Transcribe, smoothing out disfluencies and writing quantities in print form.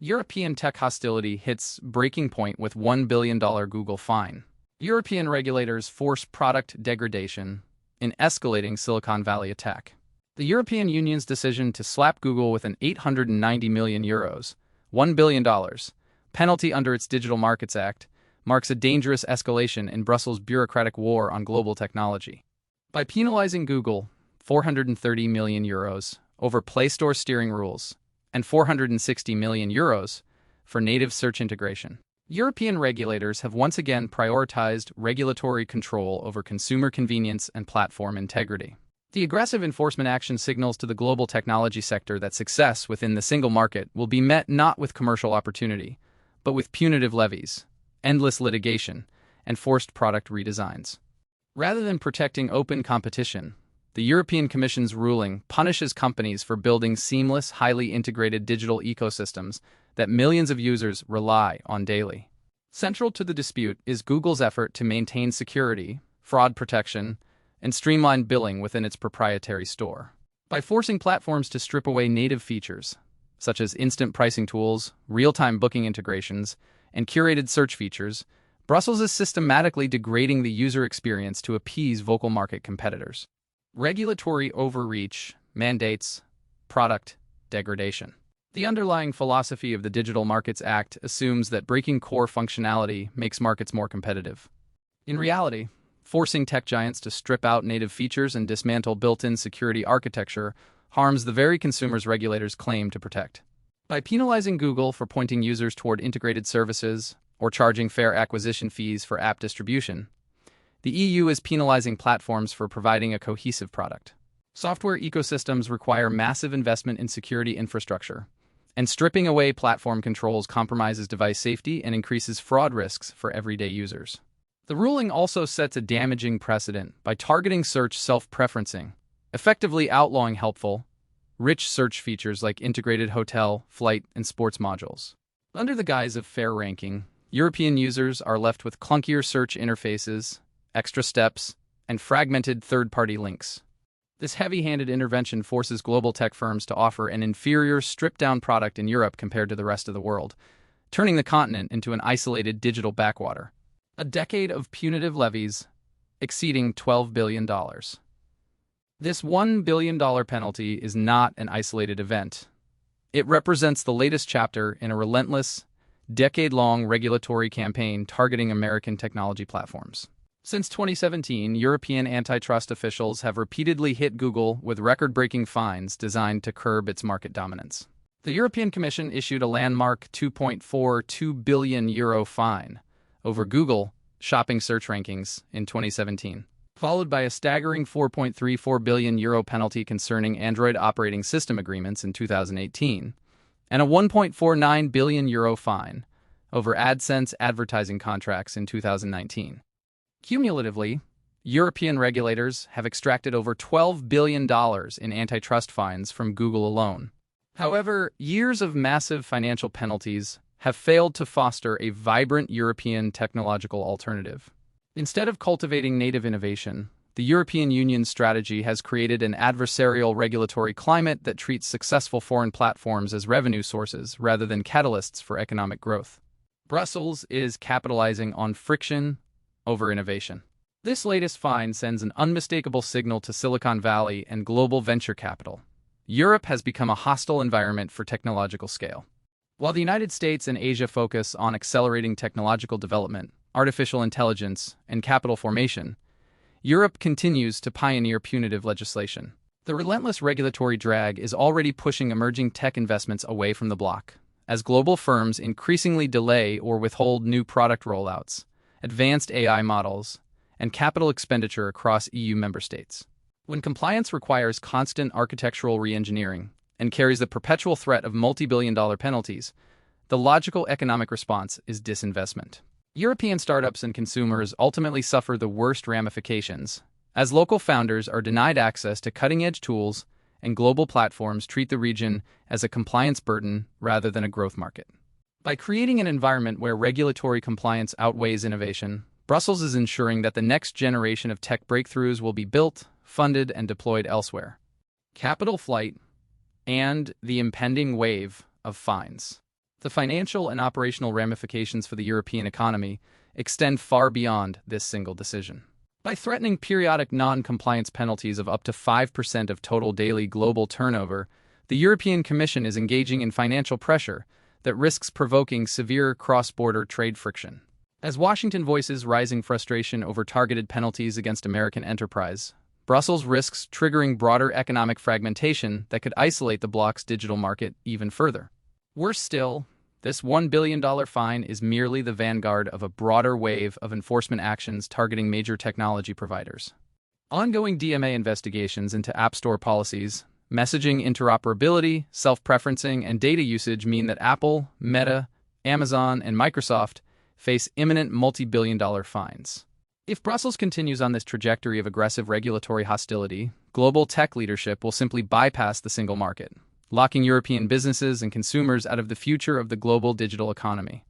European tech hostility hits breaking point with $1 billion Google fine. European regulators force product degradation in escalating Silicon Valley attack. The European Union's decision to slap Google with an €890 million, $1 billion, penalty under its Digital Markets Act marks a dangerous escalation in Brussels' bureaucratic war on global technology. By penalizing Google, €430 million over Play Store steering rules and €460 million for native search integration, European regulators have once again prioritized regulatory control over consumer convenience and platform integrity. The aggressive enforcement action signals to the global technology sector that success within the single market will be met not with commercial opportunity, but with punitive levies, endless litigation, and forced product redesigns. Rather than protecting open competition, the European Commission's ruling punishes companies for building seamless, highly integrated digital ecosystems that millions of users rely on daily. Central to the dispute is Google's effort to maintain security, fraud protection, and streamline billing within its proprietary store. By forcing platforms to strip away native features, such as instant pricing tools, real-time booking integrations, and curated search features, Brussels is systematically degrading the user experience to appease vocal market competitors. Regulatory overreach mandates product degradation. The underlying philosophy of the Digital Markets Act assumes that breaking core functionality makes markets more competitive. In reality, forcing tech giants to strip out native features and dismantle built-in security architecture harms the very consumers regulators claim to protect. By penalizing Google for pointing users toward integrated services or charging fair acquisition fees for app distribution, the EU is penalizing platforms for providing a cohesive product. Software ecosystems require massive investment in security infrastructure, and stripping away platform controls compromises device safety and increases fraud risks for everyday users. The ruling also sets a damaging precedent by targeting search self-preferencing, effectively outlawing helpful, rich search features like integrated hotel, flight, and sports modules. Under the guise of fair ranking, European users are left with clunkier search interfaces, extra steps, and fragmented third-party links. This heavy-handed intervention forces global tech firms to offer an inferior, stripped-down product in Europe compared to the rest of the world, turning the continent into an isolated digital backwater. A decade of punitive levies exceeding $12 billion. This $1 billion penalty is not an isolated event. It represents the latest chapter in a relentless, decade-long regulatory campaign targeting American technology platforms. Since 2017, European antitrust officials have repeatedly hit Google with record-breaking fines designed to curb its market dominance. The European Commission issued a landmark €2.42 billion fine over Google shopping search rankings in 2017, followed by a staggering €4.34 billion penalty concerning Android operating system agreements in 2018, and a €1.49 billion fine over AdSense advertising contracts in 2019. Cumulatively, European regulators have extracted over $12 billion in antitrust fines from Google alone. However, years of massive financial penalties have failed to foster a vibrant European technological alternative. Instead of cultivating native innovation, the European Union's strategy has created an adversarial regulatory climate that treats successful foreign platforms as revenue sources rather than catalysts for economic growth. Brussels is capitalizing on friction over innovation. This latest fine sends an unmistakable signal to Silicon Valley and global venture capital. Europe has become a hostile environment for technological scale. While the United States and Asia focus on accelerating technological development, artificial intelligence, and capital formation, Europe continues to pioneer punitive legislation. The relentless regulatory drag is already pushing emerging tech investments away from the bloc, as global firms increasingly delay or withhold new product rollouts, advanced AI models, and capital expenditure across EU member states. When compliance requires constant architectural reengineering and carries the perpetual threat of multi-billion-dollar penalties, the logical economic response is disinvestment. European startups and consumers ultimately suffer the worst ramifications, as local founders are denied access to cutting-edge tools and global platforms treat the region as a compliance burden rather than a growth market. By creating an environment where regulatory compliance outweighs innovation, Brussels is ensuring that the next generation of tech breakthroughs will be built, funded, and deployed elsewhere. Capital flight and the impending wave of fines. The financial and operational ramifications for the European economy extend far beyond this single decision. By threatening periodic non-compliance penalties of up to 5% of total daily global turnover, the European Commission is engaging in financial pressure that risks provoking severe cross-border trade friction. As Washington voices rising frustration over targeted penalties against American enterprise, Brussels risks triggering broader economic fragmentation that could isolate the bloc's digital market even further. Worse still, this $1 billion fine is merely the vanguard of a broader wave of enforcement actions targeting major technology providers. Ongoing DMA investigations into App Store policies, messaging interoperability, self-preferencing, and data usage mean that Apple, Meta, Amazon, and Microsoft face imminent multi-billion-dollar fines. If Brussels continues on this trajectory of aggressive regulatory hostility, global tech leadership will simply bypass the single market, locking European businesses and consumers out of the future of the global digital economy.